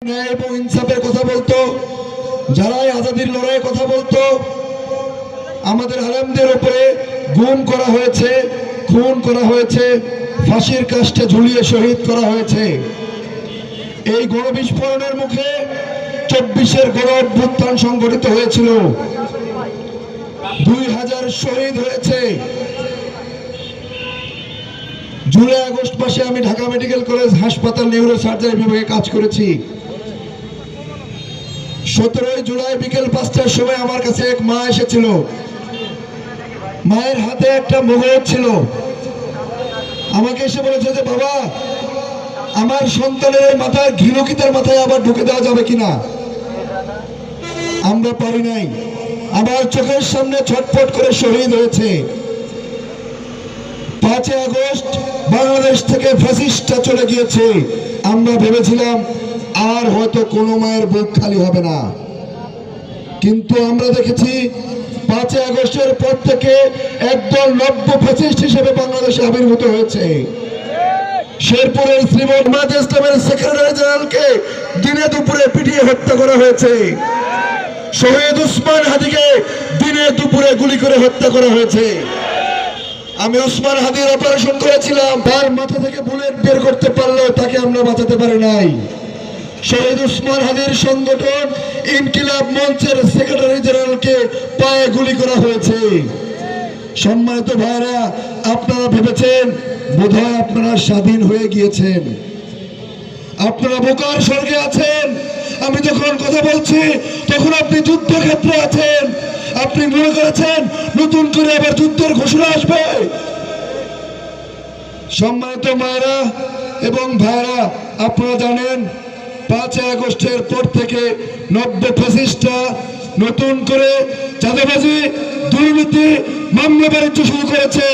ন্যায় এবং ইনসাফের কথা বলতো, যারাই আজাদির লড়াইয়ের কথা বলতো, আমাদের আলেমদের উপরে গুম করা হয়েছে, খুন করা হয়েছে, ফাঁসির কাস্টে ঝুলিয়ে শহীদ করা হয়েছে। এই গণবিস্ফোরণের মুখে 24-এর গণ অভ্যুত্থান সংগঠিত হয়েছিল। 2000 শহীদ হয়েছে। জুলাই আগস্ট মাসে আমি ঢাকা মেডিকেল কলেজ হাসপাতাল নিউরো সার্জারি বিভাগে কাজ করেছি। 17 জুলাই বিকেল 5টার সময় আমার কাছে এক মা এসেছিল। মায়ের হাতে একটা মোবাইল ছিল। আমাকে এসে বলেছে যে বাবা, আমার সন্তানের মাথায় ঘিলুকিতার মাথায় আবার ঢুকে দেওয়া যাবে কিনা। আমরা পারি নাই। আমার চোখের সামনে ছটফট করে শহীদ হয়েছে। 5 আগস্ট বাংলাদেশ থেকে ফ্যাসিস্টটা চলে গিয়েছে। আমরা ভেবেছিলাম আর হয়তো কোনো মায়ের বুক খালি হবে না, কিন্তু আমরা দেখেছি 5 আগস্টের পর থেকে একদল নব্য ফ্যাসিস্ট হিসেবে বাংলাদেশে আবির্ভূত হয়েছে। শেরপুরের শ্রীমৎ ইসলামের সেক্রেটারি জেনারেলকে দিনে দুপুরে পিটিয়ে হত্যা করা হয়েছে। শহীদ উসমান হাদিকে দিনে দুপুরে গুলি করে হত্যা করা হয়েছে। আমি উসমান হাদির অপারেশন করেছিলাম, তার মাথা থেকে বুলেট বের করতে পারলেও তাকে আমরা বাঁচাতে পারি নাই। শহীদ উসমান হাদির সংগঠন ইনকিলাব মঞ্চের সেক্রেটারি জেনারেলকে পায়ে গুলি করা হয়েছে। সম্মানিত ভাইরা, আপনারা ভেবেছেন বোধহয় আপনারা স্বাধীন হয়ে গিয়েছেন, আপনারা বোকার স্বর্গে আছেন। আমি যখন কথা বলছি তখন আপনি যুদ্ধক্ষেত্রে আছেন। আপনি মনে করেছেন নতুন করে আবার যুদ্ধের ঘোষণা আসবে। সম্মানিত মায়েরা এবং ভাইরা, আপনারা জানেন 5 আগস্টের পর থেকে নব্য ফ্যাসিস্টরা নতুন করে চাঁদাবাজি, দুর্নীতি, মামলা বাণিজ্য শুরু করেছে।